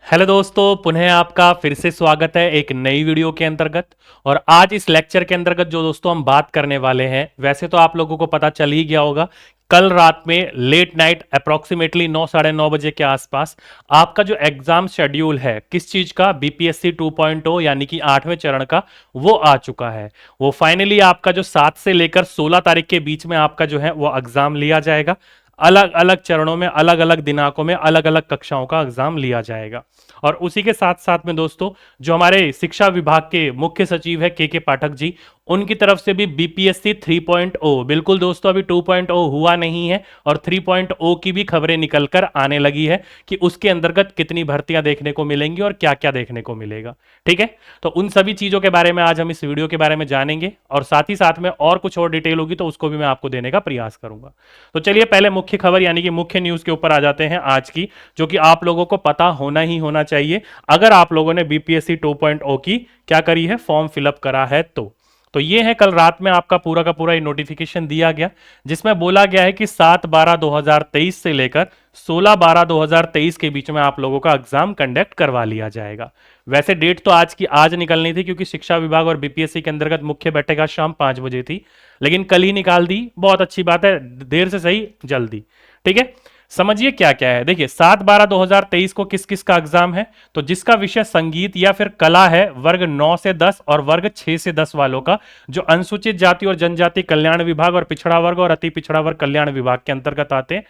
Hello दोस्तों, पुनः आपका फिर से स्वागत है एक नई वीडियो के अंतर्गत। और आज इस लेक्चर के अंतर्गत जो दोस्तों हम बात करने वाले हैं, वैसे तो आप लोगों को पता चल ही गया होगा। कल रात में लेट नाइट अप्रोक्सीमेटली 9 साढ़े 9 बजे के आसपास आपका जो एग्जाम शेड्यूल है किस चीज का, बीपीएससी 2.0 यानी कि 8वें चरण का, वो आ चुका है। वो फाइनली आपका जो 7 से लेकर 16 तारीख के बीच में आपका जो है वो एग्जाम लिया जाएगा। अलग अलग चरणों में, अलग अलग दिनांकों में, अलग अलग कक्षाओं का एग्जाम लिया जाएगा। और उसी के साथ साथ में दोस्तों, जो हमारे शिक्षा विभाग के मुख्य सचिव है के पाठक जी, उनकी तरफ से भी बीपीएससी 3.0, बिल्कुल दोस्तों अभी 2.0 हुआ नहीं है, और 3.0 की भी खबरें निकलकर आने लगी है कि उसके अंतर्गत कितनी भर्तियां देखने को मिलेंगी और क्या क्या देखने को मिलेगा। ठीक है, तो उन सभी चीजों के बारे में आज हम इस वीडियो के बारे में जानेंगे, और साथ ही साथ में और कुछ और डिटेल होगी तो उसको भी मैं आपको देने का प्रयास करूंगा। तो चलिए पहले मुख्य खबर यानी कि मुख्य न्यूज के ऊपर आ जाते हैं आज की, जो कि आप लोगों को पता होना ही होना चाहिए अगर आप लोगों ने बीपीएससी 2.0 की क्या करी है, फॉर्म फिलअप करा है। तो ये है, कल रात में आपका पूरा का पूरा ये नोटिफिकेशन दिया गया, जिसमें बोला गया है कि 7/12/2023 से लेकर 16/12/2023 के बीच में आप लोगों का एग्जाम कंडक्ट करवा लिया जाएगा। वैसे डेट तो आज निकलनी थी, क्योंकि शिक्षा विभाग और बीपीएससी के अंतर्गत मुख्य बैठक आज शाम 5 बजे थी, लेकिन कल ही निकाल दी। बहुत अच्छी बात है, देर से सही जल्दी। ठीक है, समझिए क्या क्या है। देखिए 7/12/2023 को किस किस का एग्जाम है, तो जिसका विषय संगीत या फिर कला है, वर्ग 9 से 10 और वर्ग 6 से 10 वालों का, जो अनुसूचित जाति और जनजाति कल्याण विभाग और पिछड़ा वर्ग और अति पिछड़ा वर्ग कल्याण विभाग के अंतर्गत आते हैं,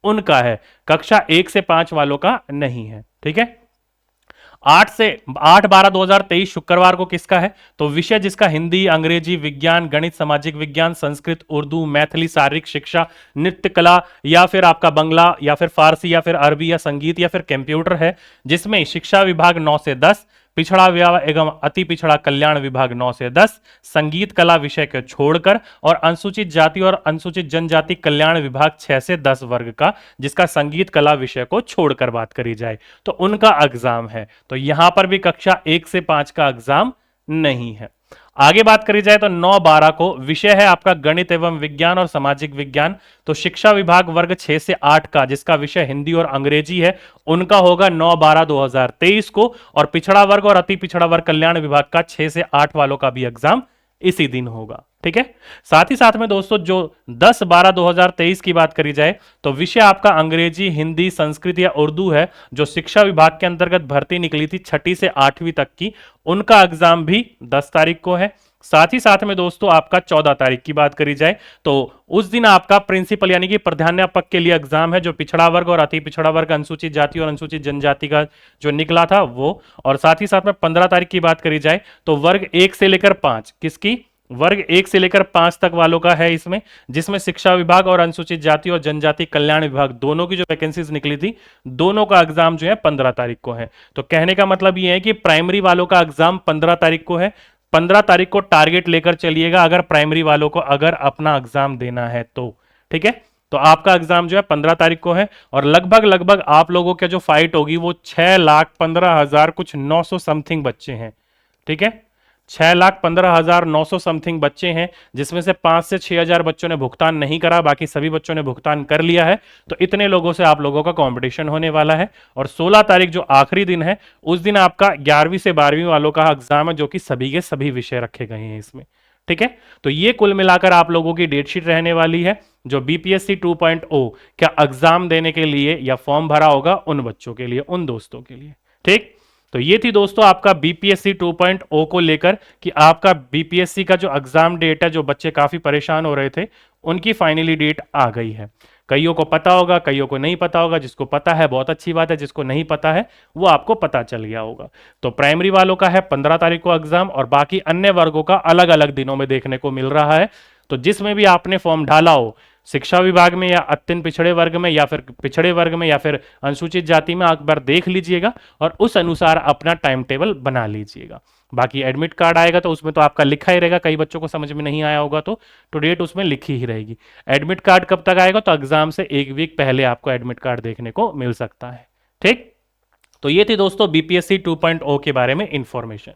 उनका है। कक्षा 1 से 5 वालों का नहीं है। ठीक है, 8/12/2023 शुक्रवार को किसका है, तो विषय जिसका हिंदी, अंग्रेजी, विज्ञान, गणित, सामाजिक विज्ञान, संस्कृत, उर्दू, मैथिली, शारीरिक शिक्षा, नृत्य कला, या फिर आपका बंगला, या फिर फारसी, या फिर अरबी, या संगीत, या फिर कंप्यूटर है, जिसमें शिक्षा विभाग 9 से 10, पिछड़ा विभाग एवं अति पिछड़ा कल्याण विभाग 9 से 10, संगीत कला विषय को छोड़कर, और अनुसूचित जाति और अनुसूचित जनजाति कल्याण विभाग 6 से 10 वर्ग का, जिसका संगीत कला विषय को छोड़कर बात करी जाए, तो उनका एग्जाम है। तो यहां पर भी कक्षा 1 से 5 का एग्जाम नहीं है। आगे बात करी जाए तो 9/12 को विषय है आपका गणित एवं विज्ञान और सामाजिक विज्ञान, तो शिक्षा विभाग वर्ग 6 से 8 का, जिसका विषय हिंदी और अंग्रेजी है, उनका होगा 9/12/2023 को, और पिछड़ा वर्ग और अति पिछड़ा वर्ग कल्याण विभाग का 6 से 8 वालों का भी एग्जाम इसी दिन होगा। ठीक है, साथ ही साथ में दोस्तों जो 10/12/2023 की बात करी जाए, तो विषय आपका अंग्रेजी, हिंदी, संस्कृत या उर्दू है, जो शिक्षा विभाग के अंतर्गत भर्ती निकली थी 6ठी से 8वीं तक की, उनका एग्जाम भी 10 तारीख को है। साथ ही साथ में दोस्तों आपका 14 तारीख की बात करी जाए, तो उस दिन आपका प्रिंसिपल यानी कि प्राध्यापक के लिए एग्जाम है, जो पिछड़ा वर्ग और अति पिछड़ा वर्ग, अनुसूचित जाति और अनुसूचित जनजाति का जो निकला था वो। और साथ ही साथ में 15 तारीख की बात करी जाए, तो वर्ग 1 से लेकर 5, किसकी, वर्ग 1 से लेकर 5 तक वालों का है इसमें, जिसमें शिक्षा विभाग और अनुसूचित जाति और जनजाति कल्याण विभाग दोनों की जो वैकेंसीज निकली थी, दोनों का एग्जाम जो है 15 तारीख को है। तो कहने का मतलब यह है कि प्राइमरी वालों का एग्जाम 15 तारीख को है। 15 तारीख को टारगेट लेकर चलिएगा, अगर प्राइमरी वालों को अगर अपना एग्जाम देना है तो। ठीक है, तो आपका एग्जाम जो है 15 तारीख को है, और लगभग लगभग आप लोगों के जो फाइट होगी वो 6,15,000 कुछ 900 समथिंग बच्चे हैं। ठीक है, 6,15,900 समथिंग बच्चे हैं, जिसमें से 5 से 6,000 बच्चों ने भुगतान नहीं करा, बाकी सभी बच्चों ने भुगतान कर लिया है। तो इतने लोगों से आप लोगों का कंपटीशन होने वाला है। और 16 तारीख जो आखिरी दिन है, उस दिन आपका 11वीं से 12वीं वालों का एग्जाम है, जो कि सभी के सभी विषय रखे गए हैं इसमें। ठीक है, तो ये कुल मिलाकर आप लोगों की डेटशीट रहने वाली है, जो बीपीएससी 2.0 क्या एग्जाम देने के लिए या फॉर्म भरा होगा उन बच्चों के लिए, उन दोस्तों के लिए। ठीक, तो ये थी दोस्तों आपका बीपीएससी 2.0 को लेकर, कि आपका बीपीएससी का जो एग्जाम डेट है, जो बच्चे काफी परेशान हो रहे थे, उनकी फाइनली डेट आ गई है। कईयों को पता होगा, कईयों को नहीं पता होगा। जिसको पता है बहुत अच्छी बात है, जिसको नहीं पता है वो आपको पता चल गया होगा। तो प्राइमरी वालों का है 15 तारीख को एग्जाम, और बाकी अन्य वर्गों का अलग अलग दिनों में देखने को मिल रहा है। तो जिसमें भी आपने फॉर्म डाला हो, शिक्षा विभाग में या अत्यंत पिछड़े वर्ग में या फिर पिछड़े वर्ग में या फिर अनुसूचित जाति में, एक बार देख लीजिएगा और उस अनुसार अपना टाइम टेबल बना लीजिएगा। बाकी एडमिट कार्ड आएगा तो उसमें तो आपका लिखा ही रहेगा, कई बच्चों को समझ में नहीं आया होगा तो डेट उसमें लिखी ही रहेगी। एडमिट कार्ड कब तक आएगा, तो एग्जाम से 1 वीक पहले आपको एडमिट कार्ड देखने को मिल सकता है। ठीक, तो ये थी दोस्तों बीपीएससी 2.0 के बारे में इंफॉर्मेशन।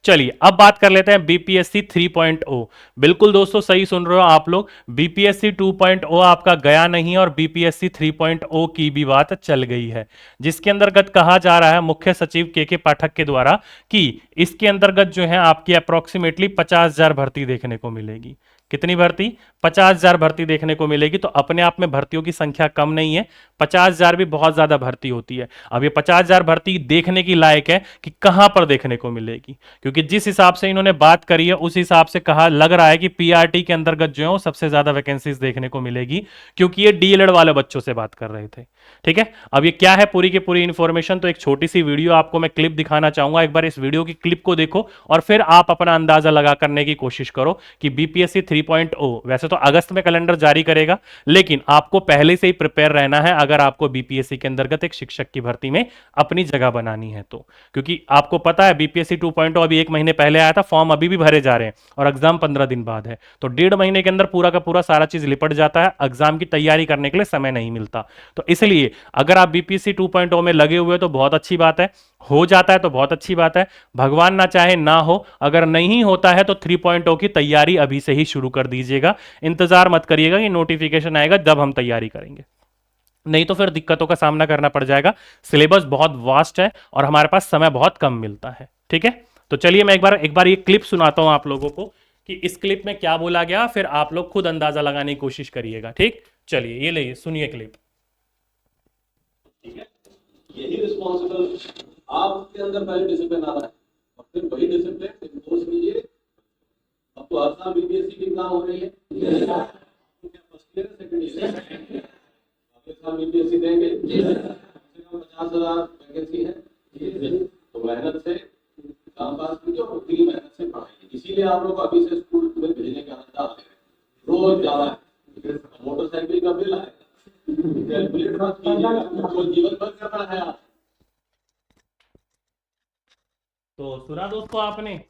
चलिए अब बात कर लेते हैं बीपीएससी 3.0। बिल्कुल दोस्तों सही सुन रहे हो आप लोग, बीपीएससी 2.0 आपका गया नहीं और बीपीएससी 3.0 की भी बात चल गई है, जिसके अंतर्गत कहा जा रहा है मुख्य सचिव के पाठक के द्वारा कि इसके अंतर्गत जो है आपकी अप्रोक्सीमेटली 50,000 भर्ती देखने को मिलेगी। कितनी भर्ती? 50,000 भर्ती देखने को मिलेगी। तो अपने आप में भर्तियों की संख्या कम नहीं है, 50,000 भी बहुत ज्यादा भर्ती होती है। अब ये 50,000 भर्ती देखने की लायक है कि कहां पर देखने को मिलेगी, क्योंकि जिस हिसाब से इन्होंने बात करी है उस हिसाब से कहा लग रहा है कि पीआरटी के अंतर्गत जो है वो सबसे ज्यादा वैकेंसीज देखने को मिलेगी, क्योंकि ये डीएलएड वाले बच्चों से बात कर रहे थे। ठीक है, अब ये क्या है पूरी की पूरी इंफॉर्मेशन, तो एक छोटी सी वीडियो आपको मैं क्लिप दिखाना चाहूंगा। एक बार इस वीडियो की क्लिप को देखो और फिर आप अपना अंदाजा लगा करने की कोशिश करो कि बीपीएससी 3.0 वैसे तो अगस्त में कैलेंडर जारी करेगा, लेकिन आपको पहले से ही प्रिपेयर रहना है अगर आपको बीपीएससी के अंतर्गत एक शिक्षक की भर्ती में अपनी जगह बनानी है तो। क्योंकि आपको पता है बीपीएससी 2.0 अभी 1 महीने पहले आया था, फॉर्म अभी भी भरे जा रहे हैं और एग्जाम 15 दिन बाद है, तो 1.5 महीने के अंदर पूरा का पूरा सारा चीज लिपट जाता है, एग्जाम की तैयारी करने के लिए समय नहीं मिलता। तो इसलिए अगर आप बीपीएससी 2.0 में लगे हुए तो बहुत अच्छी बात है, हो जाता है तो बहुत अच्छी बात है, भगवान ना चाहे ना हो, अगर नहीं होता है तो 3.0 की तैयारी अभी से ही शुरू कर दीजिएगा। इंतजार मत करिएगा कि नोटिफिकेशन आएगा जब हम तैयारी करेंगे, नहीं तो फिर दिक्कतों का सामना करना पड़ जाएगा। सिलेबस बहुत वास्ट है और हमारे पास समय बहुत कम मिलता है। ठीक है, तो चलिए मैं एक बार ये क्लिप सुनाता हूं आप लोगों को कि इस क्लिप में क्या बोला गया, फिर आप लोग खुद अंदाजा लगाने की कोशिश करिएगा। ठीक, चलिए ये ले सुनिए क्लिप। ठीक है, यही रिस्पॉन्सिबल आपके अंदर पहले डिसिप्लिन आ रहा है और फिर वही डिसिप्लिन इम्पोज कीजिए। अब तो हर साल बीपीएससी की एग्जाम हो रही है, फर्स्ट ईयर सेकंड ईयर अगले साल बीपीएससी देंगे, 50,000 वैकेंसी है, तो मेहनत से एग्जाम पास कीजिए और पूरी मेहनत से पढ़ाइए। इसीलिए आप लोग अभी से स्कूल में भेजने का डाल दे रहे, रोज जाना है, मोटरसाइकिल का बिल आएगा, कैलकुलेट मत कीजिएगा, तो जीवन भर करना है आप। तो सुना दोस्तों आपने,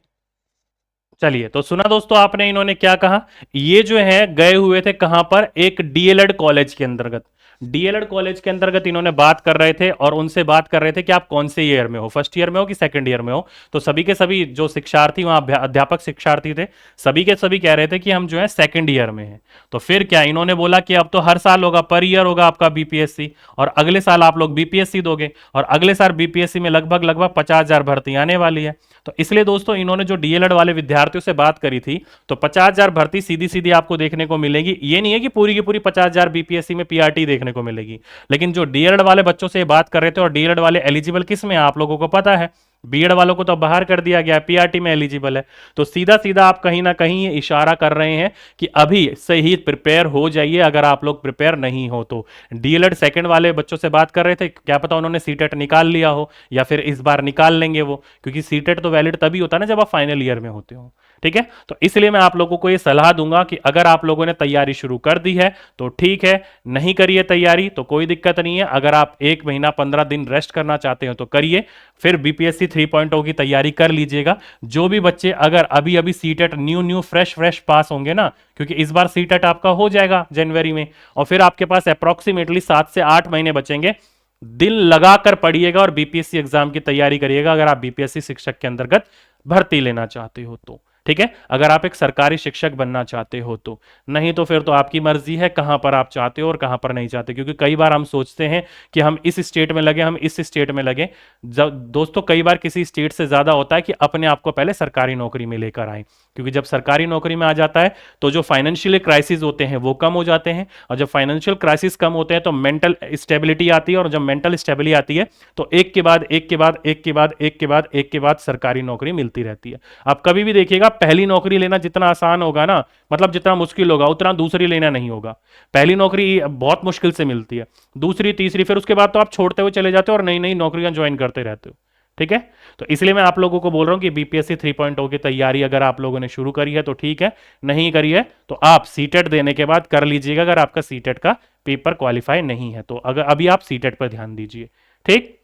चलिए तो सुना दोस्तों आपने इन्होंने क्या कहा। ये जो है गए हुए थे कहां पर, एक डीएलएड कॉलेज के अंतर्गत, डीएलएड कॉलेज के अंतर्गत इन्होंने बात कर रहे थे और उनसे बात कर रहे थे कि आप कौन से ईयर में हो, फर्स्ट ईयर में हो कि सेकंड ईयर में हो। तो सभी के सभी जो शिक्षार्थी वहां अध्यापक शिक्षार्थी थे, सभी के सभी कह रहे थे कि हम जो है सेकंड ईयर में हैं। तो फिर क्या इन्होंने बोला कि अब तो हर साल होगा, पर ईयर होगा आपका बीपीएससी, और अगले साल आप लोग बीपीएससी दोगे और अगले साल बीपीएससी में लगभग 50,000 भर्ती आने वाली है। तो इसलिए दोस्तों इन्होंने जो डीएलएड वाले विद्यार्थियों से बात करी थी, तो 50,000 भर्ती सीधी सीधी आपको देखने को मिलेगी। ये नहीं है कि पूरी की पूरी 50,000 बीपीएससी में पीआरटी देखने को मिलेगी, लेकिन जो डीएलएड वाले बच्चों से बात कर रहे थे, और डीएलएड वाले एलिजिबल किस में आप लोगों को पता है, बीएड वालों को तो बाहर कर दिया गया, पीआरटी में एलिजिबल है। तो सीधा सीधा आप कहीं ना कहीं इशारा कर रहे हैं कि अभी से ही प्रिपेयर हो जाइए, अगर आप लोग प्रिपेयर नहीं हो तो। डीएलएड सेकंड वाले बच्चों से बात कर रहे थे, क्या पता उन्होंने सीटेट निकाल लिया हो या फिर इस बार निकाल लेंगे वो, क्योंकि सीटेट तो वैलिड तभी होता है ना जब आप फाइनल ईयर में होते हो। ठीक है, तो इसलिए मैं आप लोगों को ये सलाह दूंगा कि अगर आप लोगों ने तैयारी शुरू कर दी है तो ठीक है, नहीं करिए तैयारी तो कोई दिक्कत नहीं है। अगर आप 1 महीना 15 दिन रेस्ट करना चाहते हो तो करिए, फिर बीपीएससी 3.0 की तैयारी कर लीजिएगा। जो भी बच्चे अगर अभी अभी सीटेट न्यू फ्रेश पास होंगे ना, क्योंकि इस बार सीटेट आपका हो जाएगा जनवरी में, और फिर आपके पास अप्रोक्सीमेटली 7 से 8 महीने बचेंगे। दिल लगाकर पढ़िएगा और बीपीएससी एग्जाम की तैयारी करिएगा, अगर आप बीपीएससी शिक्षक के अंतर्गत भर्ती लेना चाहते हो तो। ठीक है, अगर आप एक सरकारी शिक्षक बनना चाहते हो तो, नहीं तो फिर तो आपकी मर्जी है कहां पर आप चाहते हो और कहां पर नहीं चाहते। क्योंकि कई बार हम सोचते हैं कि हम इस स्टेट में लगे, हम इस स्टेट में लगे। दोस्तों कई बार किसी स्टेट से ज्यादा होता है कि अपने आप को पहले सरकारी नौकरी में लेकर आए, क्योंकि जब सरकारी नौकरी में आ जाता है तो जो फाइनेंशियल क्राइसिस होते हैं वो कम हो जाते हैं, और जब फाइनेंशियल क्राइसिस कम होते हैं तो मेंटल स्टेबिलिटी आती है, और जब मेंटल स्टेबिलिटी आती है तो एक के बाद एक के बाद एक के बाद एक के बाद एक के बाद सरकारी नौकरी मिलती रहती है। आप कभी भी देखिएगा, पहली नौकरी लेना जितना आसान होगा ना, मतलब जितना मुश्किल होगा, उतना दूसरी लेना नहीं होगा। पहली नौकरी बहुत मुश्किल से मिलती है, दूसरी तीसरी, फिर उसके बाद तो आप छोड़ते हुए चले जाते हो और नई नई नौकरियां ज्वाइन करते रहते हो। ठीक है, तो इसलिए मैं आप लोगों को बोल रहा हूं कि बीपीएससी 3.0 की तैयारी अगर आप लोगों ने शुरू करी है तो ठीक है, नहीं करी है तो आप सीटेट देने के बाद कर लीजिएगा, अगर आपका सीटेट का पेपर क्वालिफाई नहीं है तो। अगर अभी आप सीटेट पर ध्यान दीजिए। ठीक,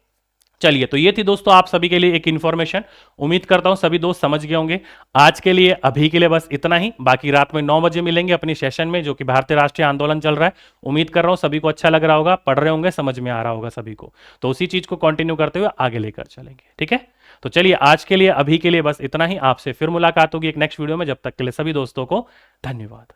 चलिए, तो ये थी दोस्तों आप सभी के लिए एक इंफॉर्मेशन। उम्मीद करता हूं सभी दोस्त समझ गए होंगे। आज के लिए अभी के लिए बस इतना ही। बाकी रात में 9 बजे मिलेंगे अपनी सेशन में, जो कि भारतीय राष्ट्रीय आंदोलन चल रहा है। उम्मीद कर रहा हूं सभी को अच्छा लग रहा होगा, पढ़ रहे होंगे, समझ में आ रहा होगा सभी को। तो उसी चीज को कंटिन्यू करते हुए आगे लेकर चलेंगे, ठीक है। तो चलिए, आज के लिए अभी के लिए बस इतना ही। आपसे फिर मुलाकात होगी एक नेक्स्ट वीडियो में। जब तक के लिए सभी दोस्तों को धन्यवाद।